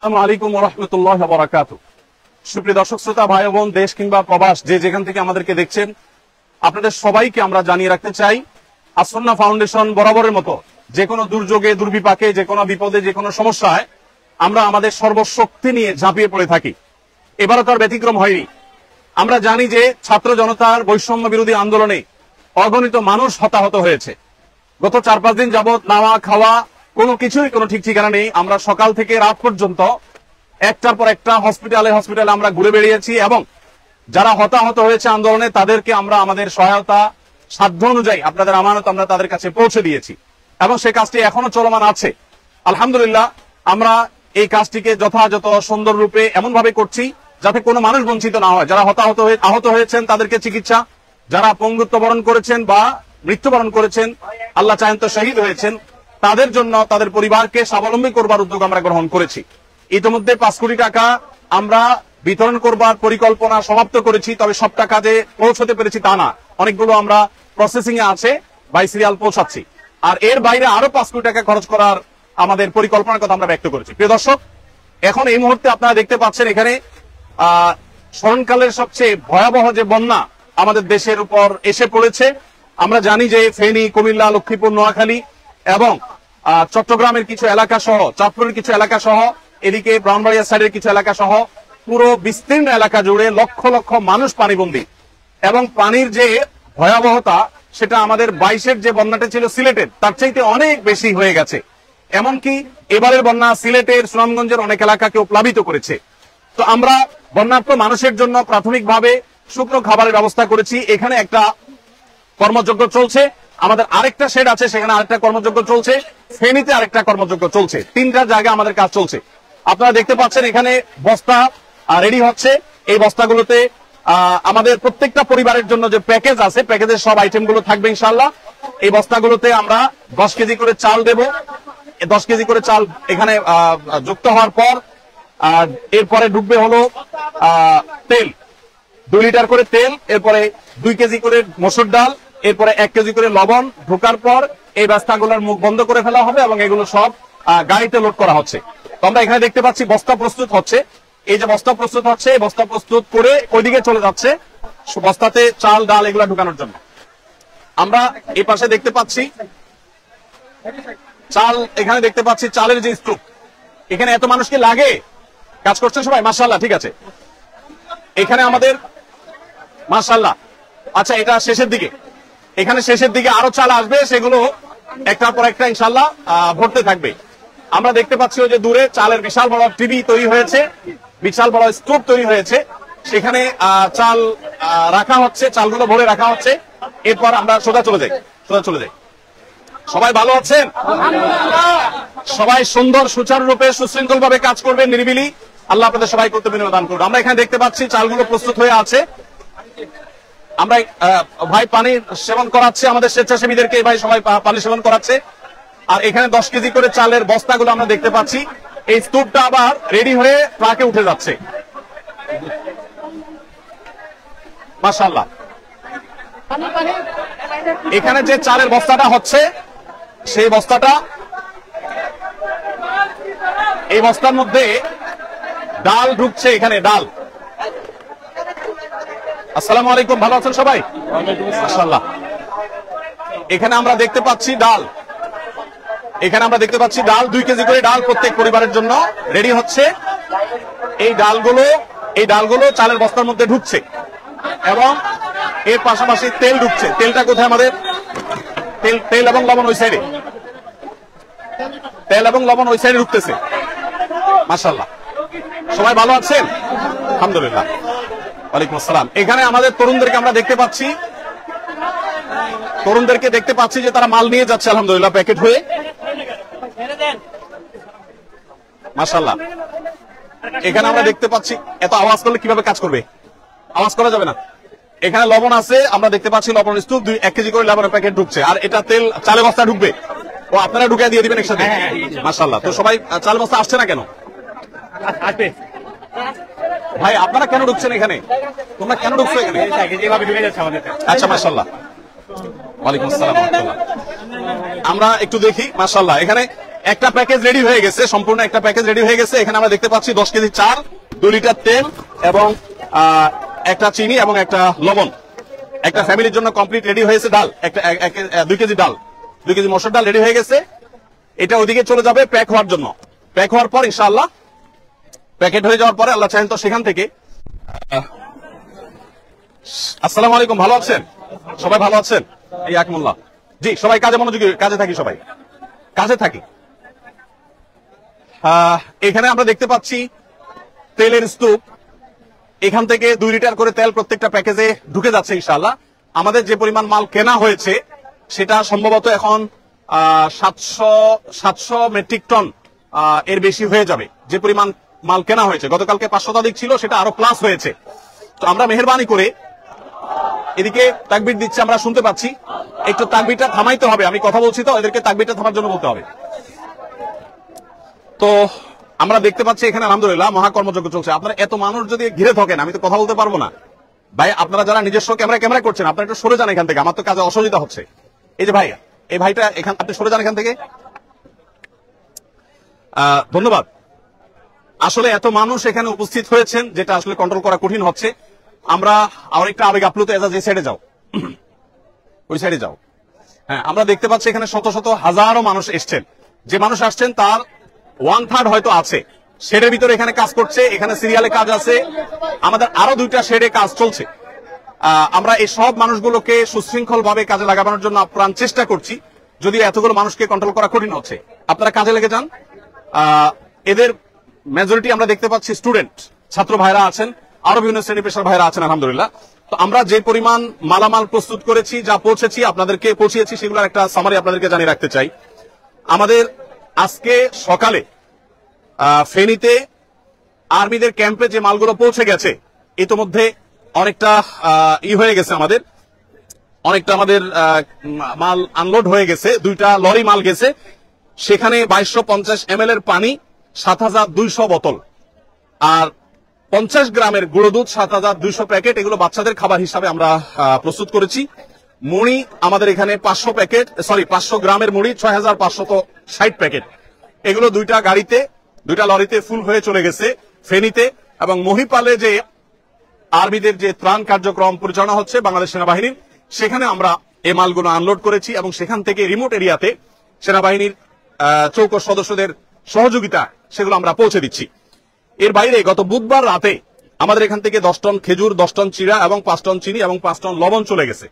আসসালামু আলাইকুম ওয়া রাহমাতুল্লাহি ওয়া বারাকাতুহু। সুপ্রিয় দর্শক শ্রোতা ভাই ও বোন, দেশ কিংবা প্রবাস যে যেখান থেকে আমাদেরকে দেখছেন, আপনাদের সবাইকে আমরা জানিয়ে রাখতে চাই, আসন্না ফাউন্ডেশন বরাবরের মতো যে কোনো দুর্যোগে, দুর্বিপাকে, যে কোনো বিপদে, যে কোনো সমস্যায় আমরা আমাদের সর্বশক্তি নিয়ে ঝাঁপিয়ে পড়ে থাকি। এবারও তার ব্যতিক্রম হয়নি। আমরা জানি যে ছাত্র জনতার বৈষম্য বিরোধী আন্দোলনে অগণিত মানুষ হতাহত হয়েছে। গত 4-5 দিন যাবৎ নাওয়া খাওয়া কোনো কিছুই কোনো ঠিক ঠিকানা নেই। আমরা সকাল থেকে রাত পর্যন্ত একটার পর একটা হসপিটালে আমরা ঘুরে বেরিয়েছি এবং যারা হতাহত হয়েছে আন্দোলনে তাদেরকে আমরা আমাদের সহায়তা সাধ্য অনুযায়ী আপনাদের আমানত আমরা তাদের কাছে পৌঁছে দিয়েছি এবং সেই কাজটি এখনো চলমান আছে। আলহামদুলিল্লাহ, আমরা এই কাজটিকে যথাযথ সুন্দর রূপে এমন ভাবে করছি যাতে কোনো মানুষ বঞ্চিত না হয়। যারা আহত হয়েছেন তাদেরকে চিকিৎসা, যারা পঙ্গুত্ব বরণ করেছেন বা মৃত্যুবরণ করেছেন, আল্লাহ চাহেন তো শহীদ হয়েছেন, তাদের জন্য তাদের পরিবারকে স্বাবলম্বী করবার উদ্যোগ আমরা গ্রহণ করেছি। ইতিমধ্যে 5 কোটি টাকা আমরা বিতরণ করবার পরিকল্পনা সমাপ্ত করেছি। তবে সব টাকা যে পৌঁছতে পেরেছি তা না, অনেকগুলো আমরা প্রসেসিং এ আছে, বাই সিরিয়াল পৌঁছাচ্ছি। আর এর বাইরে আরো 5 কোটি টাকা খরচ করার আমাদের পরিকল্পনার কথা আমরা ব্যক্ত করেছি। প্রিয় দর্শক, এখন এই মুহূর্তে আপনারা দেখতে পাচ্ছেন এখানে স্মরণকালের সবচেয়ে ভয়াবহ যে বন্যা আমাদের দেশের উপর এসে পড়েছে। আমরা জানি যে ফেনী, কুমিল্লা, লক্ষ্মীপুর, নোয়াখালী এবং চট্টগ্রামের কিছু এলাকা সহ, চাঁদপুরের কিছু এলাকা সহ, এদিকে ব্রাহ্মণবাড়িয়া সাইডের কিছু এলাকা সহ পুরো বিস্তীর্ণ এলাকা জুড়ে লক্ষ লক্ষ মানুষ পানিবন্দী এবং পানির যে ভয়াবহতা সেটা আমাদের 22-এর যে বন্যাটা ছিল সিলেটের তার চাইতে অনেক বেশি হয়ে গেছে। এমনকি এবারের বন্যা সিলেটের, সুনামগঞ্জের অনেক এলাকাকে প্লাবিত করেছে। তো আমরা বন্যার্ত মানুষের জন্য প্রাথমিকভাবে শুকনো খাবারের ব্যবস্থা করেছি। এখানে একটা কর্মযজ্ঞ চলছে, আমাদের আরেকটা শেড আছে, সেখানে আরেকটা কর্মযজ্ঞ চলছে, ফেনীতে আরেকটা কর্মযজ্ঞ চলছে। 3টা জায়গায় আমাদের কাজ চলছে। আপনারা দেখতে পাচ্ছেন এখানে বস্তা রেডি হচ্ছে। এই বস্তাগুলোতে আমাদের প্রত্যেকটা পরিবারের জন্য যে প্যাকেজ আছে, প্যাকেজের সব আইটেম গুলো থাকবে ইনশাআল্লাহ। এই বস্তাগুলোতে আমরা 10 কেজি করে চাল দেব। 10 কেজি করে চাল এখানে যুক্ত হওয়ার পর এরপরে ঢুকবে হলো তেল, 2 লিটার করে তেল, এরপরে 2 কেজি করে মসুর ডাল, এরপরে 1 কেজি করে লবণ ঢোকার পর এই বস্তাগুলোর মুখ বন্ধ করে ফেলা হবে এবং এগুলো সব গাড়িতে লোড করা হচ্ছে। তো আমরা এখানে দেখতে পাচ্ছি বস্তা প্রস্তুত হচ্ছে। এই যে বস্তা প্রস্তুত হচ্ছে, এই বস্তা প্রস্তুত করে ওইদিকে চলে যাচ্ছে বস্তাতে চাল ডাল এগুলো ঢুকানোর জন্য। আমরা এই পাশে দেখতে পাচ্ছি চাল, এখানে দেখতে পাচ্ছি চালের যে স্তূপ। এখানে এত মানুষকে লাগে, কাজ করছেন সবাই, মাশাআল্লাহ, ঠিক আছে। এখানে আমাদের মাশাআল্লাহ, আচ্ছা এটা শেষের দিকে, এখানে শেষের দিকে আরো চাল আসবে, সেগুলো একটার পর একটা ইনশাআল্লাহ ভরতে থাকবে। আমরা দেখতে পাচ্ছি ওই যে দূরে চালের বিশাল বড় টিভি তৈরি হয়েছে, বিশাল বড় স্তূপ তৈরি হয়েছে, সেখানে চাল রাখা হচ্ছে, চালগুলো ভরে রাখা হচ্ছে। এরপর আমরা সোজা চলে যাই। সবাই ভালো আছেন? সবাই সুন্দর সুচারুরূপে সুশৃঙ্খল ভাবে কাজ করবেন, নিরিবিলি। আল্লাহ আপনাদের সবাই করতে বিনিয়োগ দান করুন। আমরা এখানে দেখতে পাচ্ছি চালগুলো প্রস্তুত হয়ে আছে। আমরা ভাই পানি সেবন করাচ্ছে আমাদের স্বেচ্ছাসেবীদেরকে, ভাই সবাই পানি সেবন করাচ্ছে। আর এখানে 10 কেজি করে চালের বস্তাগুলো আমরা দেখতে পাচ্ছি। এই স্তূপটা আবার রেডি হয়ে ট্রাকে উঠে যাচ্ছে, মাশাআল্লাহ। এখানে যে চালের বস্তাটা হচ্ছে, সেই বস্তাটা, এই বস্তার মধ্যে ডাল ঢুকছে। এখানে ডাল। আসসালামু আলাইকুম, ভালো আছেন সবাই? মাশাআল্লাহ। এখানে আমরা দেখতে পাচ্ছি ডাল, 2 কেজি করে ডাল প্রত্যেক পরিবারের জন্য রেডি হচ্ছে। এই ডালগুলো চালের বস্তার মধ্যে ঢুকছে এবং এর পাশাপাশি তেল ঢুকছে। তেলটা কোথায় আমাদের? তেল এবং লবণ ওই সাইডে, ঢুকতেছে। মাশাআল্লাহ, সবাই ভালো আছেন? আলহামদুলিল্লাহ, ওয়ালাইকুম আসসালাম। এখানে আমাদের তরুণদেরকে আমরা দেখতে পাচ্ছি, যে তারা মাল নিয়ে যাচ্ছে আলহামদুলিল্লাহ প্যাকেট হয়ে, মাশাআল্লাহ। এখানে আমরা দেখতে পাচ্ছি, এত আওয়াজ করলে কিভাবে কাজ করবে? আওয়াজ করা যাবে না। এখানে লবণ আছে, আমরা দেখতে পাচ্ছি লবণের স্তূপ, 1 কেজি করে লবণের প্যাকেট ঢুকছে। আর এটা তেল চালের বস্তা ঢুকবে, ও আপনারা ঢুকিয়ে দিয়ে দিবেন একসাথে। মাশাআল্লাহ। তো সবাই চালের বস্তা আসছে না কেন? ভাই আপনারা কেন ঢুকছেন এখানে? তোমরা কেন ঢুকছো এখানে? আচ্ছা, মাশাআল্লাহ, ওয়ালাইকুম আসসালাম। আমরা একটু দেখি, মাশাআল্লাহ। এখানে একটা প্যাকেজ রেডি হয়ে গেছে, সম্পূর্ণ একটা প্যাকেজ রেডি হয়ে গেছে। এখানে আমরা দেখতে পাচ্ছি 10 কেজি চাল, 2 লিটার তেল এবং একটা চিনি এবং একটা লবণ। একটা ফ্যামিলির জন্য কমপ্লিট রেডি হয়েছে। ডাল একটা 2 কেজি ডাল, 2 কেজি মসুর ডাল রেডি হয়ে গেছে। এটা ওইদিকে চলে যাবে প্যাক হওয়ার জন্য। প্যাক হওয়ার পর ইনশাআল্লাহ প্যাকেট হয়ে যাওয়ার পরে আল্লাহ চাহেন তো সেখান থেকে। আসসালামু আলাইকুম, ভালো আছেন সবাই? ভালো আছেন? এই আকমুল্লাহ। জি, সবাই কাজে মনোযোগী, কাজে থাকি, সবাই কাজে থাকি। এখানে আমরা দেখতে পাচ্ছি তেলের স্তূপ। এখান থেকে 2 লিটার করে তেল প্রত্যেকটা প্যাকেজে ঢুকে যাচ্ছে ইনশাআল্লাহ। আমাদের যে পরিমাণ মাল কেনা হয়েছে সেটা সম্ভবত এখন 700 মেট্রিক টন এর বেশি হয়ে যাবে। যে পরিমাণ মাল কেনা হয়েছে, গতকালকে 500 শতাধিক ছিল, সেটা আরো প্লাস হয়েছে। তো আমরা মেহেরবানি করে এদিকে তাকবীর দিচ্ছে, আমরা শুনতে পাচ্ছি। একটু তাকবীরটা থামাইতে হবে, আমি কথা বলছি তো, এদেরকে তাকবীরটা থামার জন্য বলতে হবে। তো আমরা দেখতে পাচ্ছি এখানে আলহামদুলিল্লাহ মহাকর্মযজ্ঞ চলছে। আপনারা এত মানুষ যদি ঘিরে থাকেন, আমি তো কথা বলতে পারবো না ভাই। আপনারা যারা নিজস্ব ক্যামেরা করছেন, আপনারা একটু সরে যান এখান থেকে, আমার তো কাজে অসুবিধা হচ্ছে। এই যে ভাই, এই ভাইটা এখান, আপনি সরে যান এখান থেকে। ধন্যবাদ। আসলে এত মানুষ এখানে উপস্থিত হয়েছেন, যেটা আসলে কন্ট্রোল করা কঠিন হচ্ছে। আমরা আরেকটা আবেগ আপ্লুত, এজাজ এই সাইডে যাও, ওই সাইডে যাও। হ্যাঁ, আমরা দেখতে পাচ্ছি এখানে শত শত হাজারো মানুষ এসছেন। যে মানুষ আসছেন তার 1/3 হয়তো আছে শেডের ভিতরে এখানে কাজ করছে। এখানে সিরিয়ালে কাজ আছে, আমাদের আরো 2টা শেডে কাজ চলছে। আমরা এই সব মানুষগুলোকে সুশৃঙ্খল ভাবে কাজে লাগানোর জন্য আপ্রাণ চেষ্টা করছি, যদিও এতগুলো মানুষকে কন্ট্রোল করা কঠিন হচ্ছে। আপনারা কাজে লেগে যান। এদের মেজরিটি আমরা দেখতে পাচ্ছি স্টুডেন্ট, ছাত্র ভাইরা আছেন, আরো বিভিন্ন শ্রেণী পেশার ভাইরা আছেন আলহামদুলিল্লাহ। তো আমরা যে পরিমাণ মালামাল প্রস্তুত করেছি, যা পৌঁছেছি আপনাদেরকে পৌঁছিয়েছি, সেগুলোর একটা সামারি আপনাদেরকে জানিয়ে রাখতে চাই। আমাদের আজকে সকালে ফেনীতে আর্মিদের ক্যাম্পে যে মালগুলো পৌঁছে গেছে, ইতোমধ্যে অনেকটা হয়ে গেছে, অনেকটা আমাদের মাল আনলোড হয়ে গেছে। 2টা লরি মাল গেছে, সেখানে 2250 ml এর পানি, 7200 বোতল, আর 50 গ্রামের গুঁড়ো দুধ, 7200 প্যাকেট। এগুলো বাচ্চাদের খাবার হিসাবে আমরা প্রস্তুত করেছি। মুড়ি আমাদের এখানে 500 গ্রামের মুড়ি, 6560 প্যাকেট। এগুলো 2টা গাড়িতে, 2টা লরিতে ফুল হয়ে চলে গেছে ফেনীতে। এবং মহিপালে যে আর্মিদের যে ত্রাণ কার্যক্রম পরিচালনা হচ্ছে বাংলাদেশ সেনাবাহিনীর, সেখানে আমরা এই মালগুলো আনলোড করেছি এবং সেখান থেকে রিমোট এরিয়াতে সেনাবাহিনীর চৌকস সদস্যদের সহযোগিতা সেগুলো আমরা পৌঁছে দিচ্ছি। এর বাইরে গত বুধবার রাতে আমাদের এখান থেকে 10 টন খেজুর, 10 টন চিড়া এবং 5 টন চিনি এবং 5 টন লবণ চলে গেছে।